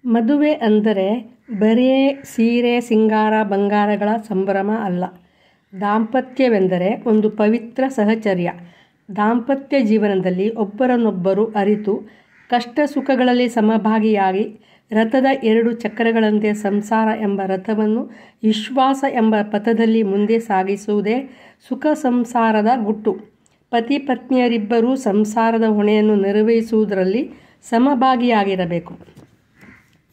ಮದುವೆ ಅಂದರೆ ಬರೇ ಸೀರೆ ಸಿಂಗಾರ ಬಂಗಾರಗಳ ಸಂಭ್ರಮ ಅಲ್ಲ. ದಾಂಪತ್ಯವೆಂದರೆ ಒಂದು ಪವಿತ್ರ ಸಹಚರ್ಯ. ದಾಂಪತ್ಯ ಜೀವನದಲ್ಲಿ ಒಬ್ಬರನ್ನೊಬ್ಬರು ಅರಿತು ಕಷ್ಟ ಸುಖಗಳಲ್ಲಿ ಸಮಭಾಗಿಯಾಗಿ ರಥದ 2 ಚಕ್ರಗಳಂತೆ ಸಂಸಾರ ಎಂಬ ರಥವನ್ನು ವಿಶ್ವಾಸ ಎಂಬ ಪಥದಲ್ಲಿ ಮುಂದೆ ಸಾಗಿಸುವುದೇ ಸುಖ ಸಂಸಾರದ ಗುಟ್ಟು. ಪತಿ ಪತ್ನಿಯರಿಬ್ಬರೂ ಸಂಸಾರದ ಹೊಣೆಯನ್ನು ನಿರ್ವಹಿಸುವುದರಲ್ಲಿ ಸಮಭಾಗಿಯಾಗಿರಬೇಕು.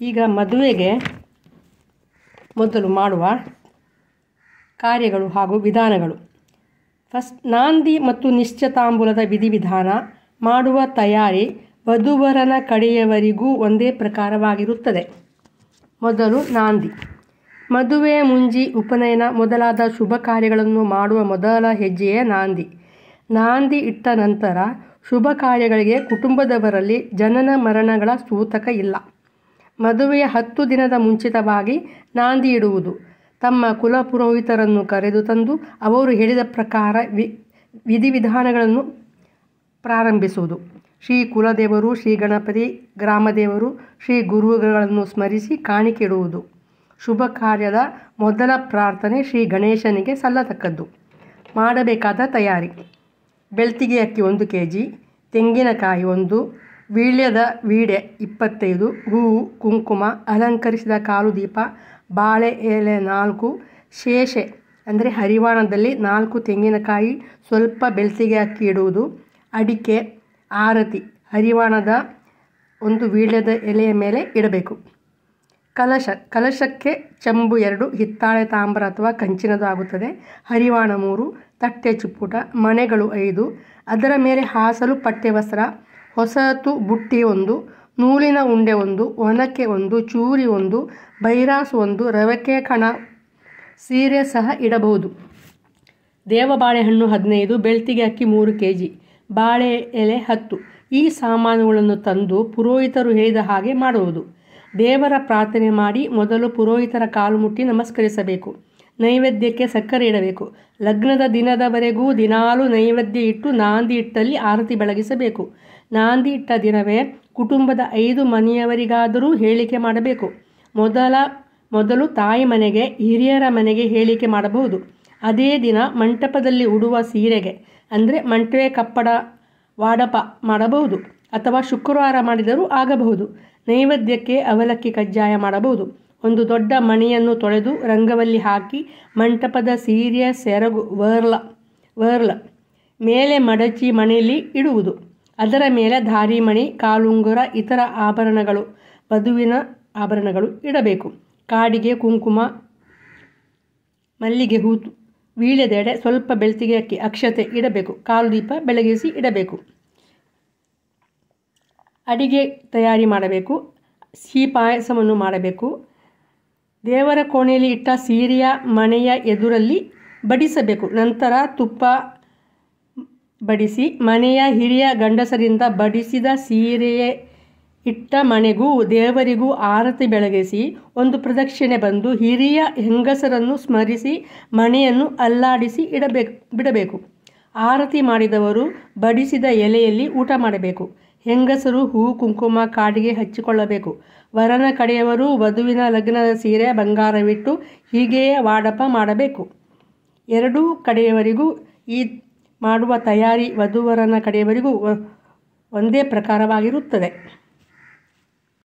ಈಗ ಮದುವೆಗೆ ಮೊದಲು ಮಾಡುವ ಕಾರ್ಯಗಳು ಹಾಗೂ ವಿಧಾನಗಳು. ಫಸ್ಟ್, ನಾಂದಿ ಮತ್ತು ನಿಶ್ಚಿತಾಂಬೂಲದ ವಿಧಿವಿಧಾನ. ಮಾಡುವ ತಯಾರಿ ವಧುವರನ ಕಡೆಯವರಿಗೂ ಒಂದೇ ಪ್ರಕಾರವಾಗಿರುತ್ತದೆ. ಮೊದಲು ನಾಂದಿ. ಮದುವೆ, ಮುಂಜಿ, ಉಪನಯನ ಮೊದಲಾದ ಶುಭ ಕಾರ್ಯಗಳನ್ನು ಮಾಡುವ ಮೊದಲ ಹೆಜ್ಜೆಯೇ ನಾಂದಿ. ನಾಂದಿ ಇಟ್ಟ ನಂತರ ಶುಭ ಕಾರ್ಯಗಳಿಗೆ ಕುಟುಂಬದವರಲ್ಲಿ ಜನನ ಮರಣಗಳ ಸೂತಕ ಇಲ್ಲ. ಮದುವೆಯ 10 ದಿನದ ಮುಂಚಿತವಾಗಿ ನಾಂದಿ ಇಡುವುದು. ತಮ್ಮ ಕುಲಪುರೋಹಿತರನ್ನು ಕರೆದು ತಂದು ಅವರು ಹೇಳಿದ ಪ್ರಕಾರ ವಿಧಿವಿಧಾನಗಳನ್ನು ಪ್ರಾರಂಭಿಸುವುದು. ಶ್ರೀ ಕುಲದೇವರು, ಶ್ರೀ ಗಣಪತಿ, ಗ್ರಾಮದೇವರು, ಶ್ರೀ ಗುರುಗಳನ್ನು ಸ್ಮರಿಸಿ ಕಾಣಿಕೆ ಇಡುವುದು. ಶುಭ ಕಾರ್ಯದ ಮೊದಲ ಪ್ರಾರ್ಥನೆ ಶ್ರೀ ಗಣೇಶನಿಗೆ ಸಲ್ಲತಕ್ಕದ್ದು. ಮಾಡಬೇಕಾದ ತಯಾರಿ: ಬೆಳ್ತಿಗೆ ಅಕ್ಕಿ 1 kg, ತೆಂಗಿನಕಾಯಿ 1, ವೀಳ್ಯದ ವೀಡೆ 25, ಹೂವು, ಕುಂಕುಮ, ಅಲಂಕರಿಸಿದ ಕಾಲು ದೀಪ, ಬಾಳೆ ಎಲೆ 4, ಶೇಷೆ ಅಂದರೆ ಹರಿವಾಣದಲ್ಲಿ 4 ತೆಂಗಿನಕಾಯಿ, ಸ್ವಲ್ಪ ಬೆಳ್ತಿಗೆ ಅಕ್ಕಿ ಇಡುವುದು. ಅಡಿಕೆ, ಆರತಿ ಹರಿವಾಣದ 1 ವೀಳ್ಯದ ಎಲೆಯ ಮೇಲೆ ಇಡಬೇಕು. ಕಲಶಕ್ಕೆ ಚೆಂಬು 2, ಹಿತ್ತಾಳೆ ತಾಮ್ರ ಅಥವಾ ಕಂಚಿನದು ಆಗುತ್ತದೆ. ಹರಿವಾಣ 3, ತಟ್ಟೆ ಚಿಪ್ಪುಟ, ಮಣೆಗಳು 5, ಅದರ ಮೇಲೆ ಹಾಸಲು ಪಟ್ಟೆವಸ್ತ್ರ, ಹೊಸತು ಬುಟ್ಟಿ 1, ನೂಲಿನ ಉಂಡೆ 1, ಒನಕೆ 1, ಚೂರಿ 1, ಬೈರಾಸು 1, ರವಕೆ ಕಣ, ಸೀರೆ ಸಹ ಇಡಬಹುದು. ದೇವ ಬಾಳೆಹಣ್ಣು 15, ಬೆಳ್ತಿಗೆ ಅಕ್ಕಿ 3 kg, ಬಾಳೆ ಎಲೆ 10. ಈ ಸಾಮಾನುಗಳನ್ನು ತಂದು ಪುರೋಹಿತರು ಹೇಳಿದ ಹಾಗೆ ಮಾಡುವುದು. ದೇವರ ಪ್ರಾರ್ಥನೆ ಮಾಡಿ ಮೊದಲು ಪುರೋಹಿತರ ಕಾಲು ಮುಟ್ಟಿ ನಮಸ್ಕರಿಸಬೇಕು. ನೈವೇದ್ಯಕ್ಕೆ ಸಕ್ಕರೆ ಇಡಬೇಕು. ಲಗ್ನದ ದಿನದವರೆಗೂ ದಿನಾಲು ನೈವೇದ್ಯ ಇಟ್ಟು ನಾಂದಿ ಇಟ್ಟಲ್ಲಿ ಆರತಿ ಬೆಳಗಿಸಬೇಕು. ನಾಂದಿ ಇಟ್ಟ ದಿನವೇ ಕುಟುಂಬದ 5 ಮನೆಯವರಿಗಾದರೂ ಹೇಳಿಕೆ ಮಾಡಬೇಕು. ಮೊದಲು ತಾಯಿ ಮನೆಗೆ, ಹಿರಿಯರ ಮನೆಗೆ ಹೇಳಿಕೆ ಮಾಡಬಹುದು. ಅದೇ ದಿನ ಮಂಟಪದಲ್ಲಿ ಉಡುವ ಸೀರೆಗೆ ಅಂದರೆ ಮಂಟಪೆ ಕಪ್ಪಡ ವಾಡಪ ಮಾಡಬಹುದು, ಅಥವಾ ಶುಕ್ರವಾರ ಮಾಡಿದರೂ ಆಗಬಹುದು. ನೈವೇದ್ಯಕ್ಕೆ ಅವಲಕ್ಕಿ ಕಜ್ಜಾಯ ಮಾಡಬಹುದು. ಒಂದು ದೊಡ್ಡ ಮಣಿಯನ್ನು ತೊಳೆದು ರಂಗವಲ್ಲಿ ಹಾಕಿ ಮಂಟಪದ ಸೀರೆಯ ಸೆರಗು ವರ್ಲ ಮೇಲೆ ಮಡಚಿ ಮಣೆಯಲ್ಲಿ ಇಡುವುದು. ಅದರ ಮೇಲೆ ಧಾರಿಮಣಿ, ಕಾಲುಂಗುರ, ಇತರ ಆಭರಣಗಳು, ವಧುವಿನ ಆಭರಣಗಳು ಇಡಬೇಕು. ಕಾಡಿಗೆ, ಕುಂಕುಮ, ಮಲ್ಲಿಗೆ ಹೂ, ವೀಳ್ಯದೆಡೆ, ಸ್ವಲ್ಪ ಬೆಳ್ತಿಗೆ ಅಕ್ಕಿ, ಅಕ್ಷತೆ ಇಡಬೇಕು. ಕಾಲು ದೀಪ ಬೆಳಗಿಸಿ ಇಡಬೇಕು. ಅಡಿಗೆ ತಯಾರಿ ಮಾಡಬೇಕು. ಸಿಹಿ ಪಾಯಸವನ್ನು ಮಾಡಬೇಕು. ದೇವರ ಕೋಣೆಯಲ್ಲಿ ಇಟ್ಟ ಸೀರೆಯ ಮಣೆಯ ಎದುರಲ್ಲಿ ಬಡಿಸಬೇಕು. ನಂತರ ತುಪ್ಪ ಬಡಿಸಿ ಮನೆಯ ಹಿರಿಯ ಗಂಡಸರಿಂದ ಬಡಿಸಿದ ಸೀರೆಯೇ ಇಟ್ಟ ಮಣೆಗೂ ದೇವರಿಗೂ ಆರತಿ ಬೆಳಗಿಸಿ 1 ಪ್ರದಕ್ಷಿಣೆ ಬಂದು ಹಿರಿಯ ಹೆಂಗಸರನ್ನು ಸ್ಮರಿಸಿ ಮಣೆಯನ್ನು ಅಲ್ಲಾಡಿಸಿ ಬಿಡಬೇಕು. ಆರತಿ ಮಾಡಿದವರು ಬಡಿಸಿದ ಎಲೆಯಲ್ಲಿ ಊಟ ಮಾಡಬೇಕು. ಹೆಂಗಸರು ಹೂ, ಕುಂಕುಮ, ಕಾಡಿಗೆ ಹಚ್ಚಿಕೊಳ್ಳಬೇಕು. ವರನ ಕಡೆಯವರು ವಧುವಿನ ಲಗ್ನದ ಸೀರೆ ಬಂಗಾರವಿಟ್ಟು ಹೀಗೆಯೇ ವಾಡಪ ಮಾಡಬೇಕು. 2 ಕಡೆಯವರಿಗೂ ಈ ಮಾಡುವ ತಯಾರಿ ವಧುವರನ ಕಡೆಯವರಿಗೂ ಒಂದೇ ಪ್ರಕಾರವಾಗಿರುತ್ತದೆ.